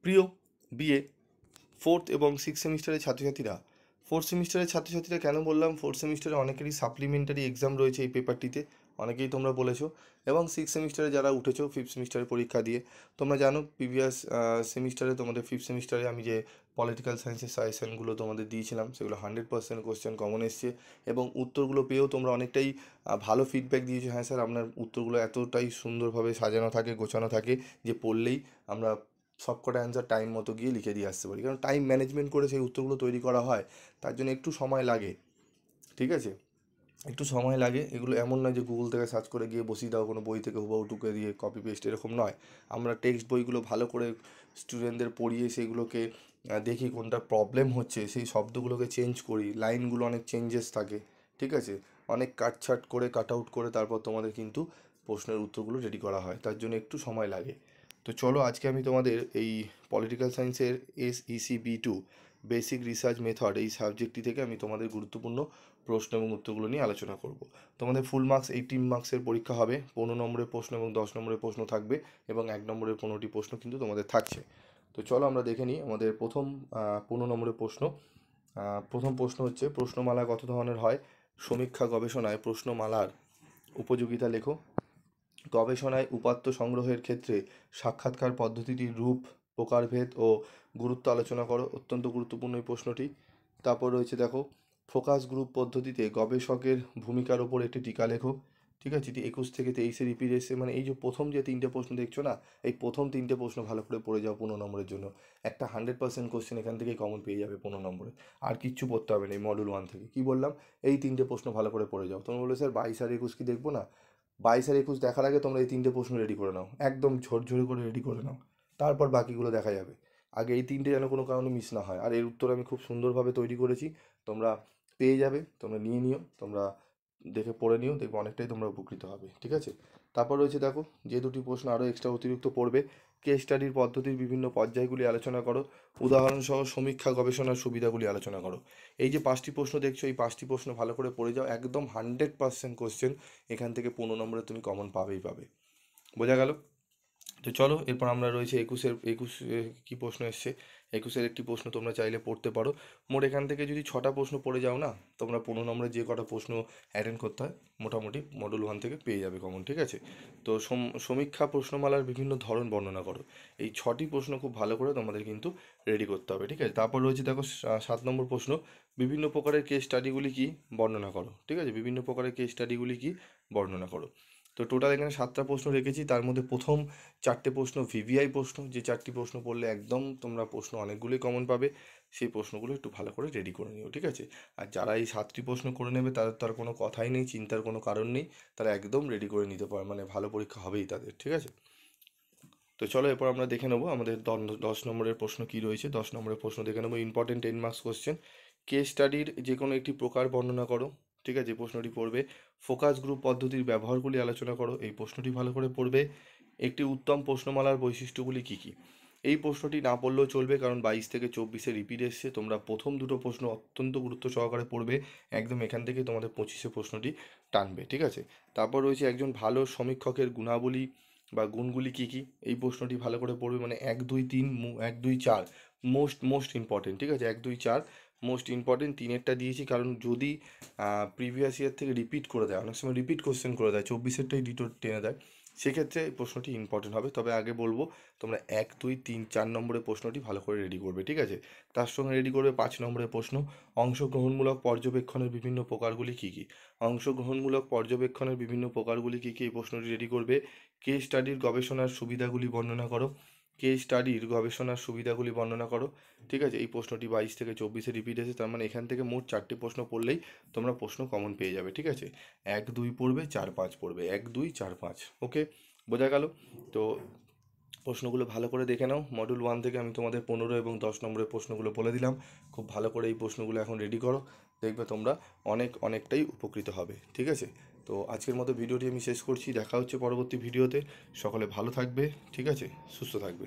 প্রিয় BA fourth এবং six সেমিস্টারের ছাত্রছাত্রীরা, ফোর্থ সেমিস্টারের ছাত্রছাত্রীরা কেন বললাম, ফোর্থ সেমিস্টারে অনেকেরই সাপ্লিমেন্টারি এক্সাম রয়েছে এই পেপারটিতে, অনেকেই তোমরা বলেছো। এবং সিক্স সেমিস্টারে যারা উঠেছো ফিফথ সেমিস্টারে পরীক্ষা দিয়ে, তোমরা জানো প্রিভিয়াস সেমিস্টারে তোমাদের ফিফথ সেমিস্টারে আমি যে পলিটিক্যাল সায়েন্সের সাজেশনগুলো তোমাদের দিয়েছিলাম সেগুলো 100% কোশ্চেন কমন এসছে এবং উত্তরগুলো পেয়েও তোমরা অনেকটাই ভালো ফিডব্যাক দিয়েছো। হ্যাঁ স্যার, আপনার উত্তরগুলো এতটাই সুন্দরভাবে সাজানো থাকে, গোছানো থাকে যে পড়লেই আমরা সবকটা অ্যান্সার টাইম মতো গিয়ে লিখে দিয়ে আসতে পারি, কারণ টাইম ম্যানেজমেন্ট করে সেই উত্তরগুলো তৈরি করা হয়, তার জন্য একটু সময় লাগে। ঠিক আছে, একটু সময় লাগে। এগুলো এমন নয় যে গুগল থেকে সার্চ করে গিয়ে বসিয়ে দাও কোনো বই থেকে হুবহু টুকে দিয়ে কপি পেস্ট, এরকম নয়। আমরা টেক্সট বইগুলো ভালো করে স্টুডেন্টদের পড়িয়ে সেগুলোকে দেখি কোনটা প্রবলেম হচ্ছে, সেই শব্দগুলোকে চেঞ্জ করি, লাইনগুলো অনেক চেঞ্জেস থাকে। ঠিক আছে, অনেক কাটছাট করে কাট আউট করে তারপর তোমাদের কিন্তু প্রশ্নের উত্তরগুলো রেডি করা হয়, তার জন্য একটু সময় লাগে। তো চলো আজকে আমি তোমাদের এই পলিটিক্যাল সায়েন্সের SEC B2 basic research method এই সাবজেক্টটি থেকে আমি তোমাদের গুরুত্বপূর্ণ প্রশ্ন এবং উত্তরগুলো নিয়ে আলোচনা করব। তোমাদের ফুল মার্কস 18 মার্কসের পরীক্ষা হবে, 15 নম্বরের প্রশ্ন এবং 10 নম্বরের প্রশ্ন থাকবে এবং 1 নম্বরের 15টি প্রশ্ন কিন্তু তোমাদের থাকছে। তো চলো আমরা দেখে নিই আমাদের প্রথম 15 নম্বরের প্রশ্ন। প্রথম প্রশ্ন হচ্ছে, প্রশ্নমালা কত ধরনের হয়? সমীক্ষা গবেষণায় প্রশ্নমালার উপযোগিতা লেখো। গবেষণায় উপাত্ত সংগ্রহের ক্ষেত্রে সাক্ষাৎকার পদ্ধতিটির রূপ, প্রকারভেদ ও গুরুত্ব আলোচনা করো। অত্যন্ত গুরুত্বপূর্ণ এই প্রশ্নটি। তারপর রয়েছে দেখো, ফোকাস গ্রুপ পদ্ধতিতে গবেষকের ভূমিকার ওপর একটি টিকা লেখো। ঠিক আছে, এটি 21 থেকে 23-এ রিপিট এসছে, মানে এই যে প্রথম যে 3টে প্রশ্ন দেখছো না, এই প্রথম 3টে প্রশ্ন ভালো করে পড়ে যাও 15 নম্বরের জন্য। একটা 100% কোশ্চেন এখান থেকেই কমন পেয়ে যাবে 15 নম্বরে, আর কিচ্ছু পড়তে হবে না এই মডেল 1 থেকে। কি বললাম, এই 3টে প্রশ্ন ভালো করে পড়ে যাও। তোমরা বলে স্যার 22 আর 21 কি দেখবো না? 22 আর 21 দেখার আগে তোমরা এই 3টে প্রশ্ন রেডি করে নাও, একদম ঝরঝরে করে রেডি করে নাও, তারপর বাকিগুলো দেখা যাবে। আগে এই 3টে যেন কোনো কারণে মিস না হয়। আর এর উত্তর আমি খুব সুন্দরভাবে তৈরি করেছি, তোমরা পেয়ে যাবে, তোমরা নিয়ে নিও, তোমরা দেখে পড়ে নিও, দেখবে অনেকটাই তোমরা উপকৃত হবে। ঠিক আছে, তারপর রয়েছে দেখো, যে দুটি প্রশ্ন আরও এক্সট্রা অতিরিক্ত পড়বে, কেস স্টাডির পদ্ধতির বিভিন্ন পর্যায়গুলি আলোচনা করো, উদাহরণসহ সমীক্ষা গবেষণার সুবিধাগুলি আলোচনা করো। এই যে 5টি প্রশ্ন দেখছো, এই 5টি প্রশ্ন ভালো করে পড়ে যাও, একদম 100% কোশ্চেন এখান থেকে 15 নম্বরে তুমি কমন পাবেই পাবে। বোঝা গেল? তো চলো এরপর আমরা রয়েছে 21 কি প্রশ্ন এসছে। 21-এর একটি প্রশ্ন তোমরা চাইলে পড়তে পারো। মোট এখান থেকে যদি 6টা প্রশ্ন পড়ে যাও না, তোমরা 15 নম্বরে যে কটা প্রশ্ন অ্যাটেন্ড করতে হয় মোটামুটি মডেল 1 থেকে পেয়ে যাবে কমন। ঠিক আছে, তো সমীক্ষা প্রশ্নমালার বিভিন্ন ধরন বর্ণনা করো। এই 6টি প্রশ্ন খুব ভালো করে তোমাদের কিন্তু রেডি করতে হবে। ঠিক আছে, তারপর রয়েছে দেখো 7 নম্বর প্রশ্ন, বিভিন্ন প্রকারের কেস স্টাডিগুলি কি বর্ণনা করো। ঠিক আছে, বিভিন্ন প্রকারের কেস স্টাডিগুলি কি বর্ণনা করো। তো টোটাল এখানে 7টা প্রশ্ন রেখেছি, তার মধ্যে প্রথম 4টে প্রশ্ন VVI প্রশ্ন, যে 4টি প্রশ্ন পড়লে একদম তোমরা প্রশ্ন অনেকগুলোই কমন পাবে। সেই প্রশ্নগুলো একটু ভালো করে রেডি করে নিও। ঠিক আছে, আর যারা এই 7টি প্রশ্ন করে নেবে তাদের তো আর কোনো কথাই নেই, চিন্তার কোনো কারণ নেই, তারা একদম রেডি করে নিতে পারে, মানে ভালো পরীক্ষা হবেই তাদের। ঠিক আছে, তো চলো এরপর আমরা দেখে নেবো আমাদের 10 নম্বরের প্রশ্ন কি রয়েছে। 10 নম্বরের প্রশ্ন দেখে নেবো, ইম্পর্টেন্ট 10 মার্কস কোশ্চেন। কেস স্টাডির যে কোনো একটি প্রকার বর্ণনা করো। ঠিক আছে, প্রশ্নটি পড়বে। ফোকাস গ্রুপ পদ্ধতির ব্যবহারগুলি আলোচনা করো, এই প্রশ্নটি ভালো করে পড়বে। একটি উত্তম প্রশ্নমালার বৈশিষ্ট্যগুলি কী কী? এই প্রশ্নটি না পড়লেও চলবে, কারণ 22 থেকে 24-এ রিপিট এসছে। তোমরা প্রথম দুটো প্রশ্ন অত্যন্ত গুরুত্ব সহকারে পড়বে, একদম এখান থেকে তোমাদের 25-এ প্রশ্নটি টানবে। ঠিক আছে, তারপর রয়েছে একজন ভালো সমীক্ষকের গুণাবলী বা গুণগুলি কী কী, এই প্রশ্নটি ভালো করে পড়বে, মানে 1 2 3 1 2 4 মোস্ট ইম্পর্টেন্ট। ঠিক আছে, 1 2 4 মোস্ট ইম্পর্টেন্ট। 3-এরটা দিয়েছি কারণ যদি প্রিভিয়াস ইয়ার থেকে রিপিট করে দেয়, অনেক সময় রিপিট কোশ্চেন করে দেয়, 24-এরটাই ডিটো টেনে দেয়, সেক্ষেত্রে এই প্রশ্নটি ইম্পর্টেন্ট হবে। তবে আগে বলবো তোমরা 1 2 3 4 নম্বরের প্রশ্নটি ভালো করে রেডি করবে। ঠিক আছে, তার সঙ্গে রেডি করবে 5 নম্বরের প্রশ্ন, অংশগ্রহণমূলক পর্যবেক্ষণের বিভিন্ন প্রকারগুলি কী কী। অংশগ্রহণমূলক পর্যবেক্ষণের বিভিন্ন প্রকারগুলি কী কী, এই প্রশ্নটি রেডি করবে। কেস স্টাডির গবেষণার সুবিধাগুলি বর্ণনা করো। কেস স্টাডির গবেষণার সুবিধাগুলি বর্ণনা করো। ঠিক আছে, এই প্রশ্নটি 22 থেকে 24-এ রিপিট এসে, তার মানে এখান থেকে মোট 4টে প্রশ্ন পড়লেই তোমরা প্রশ্ন কমন পেয়ে যাবে। ঠিক আছে, 1 2 পড়বে, 4 5 পড়বে, 1 2 4 5। ওকে, বোঝা গেল? তো প্রশ্নগুলো ভালো করে দেখে নাও। মডিউল 1 থেকে আমি তোমাদের 15 এবং 10 নম্বরের প্রশ্নগুলো বলে দিলাম, খুব ভালো করে এই প্রশ্নগুলো এখন রেডি করো, দেখবে তোমরা অনেকটাই উপকৃত হবে। ঠিক আছে, তো আজকের মতো ভিডিওটি আমি শেষ করছি, দেখা হচ্ছে পরবর্তী ভিডিওতে। সকলে ভালো থাকবে, ঠিক আছে, সুস্থ থাকবে।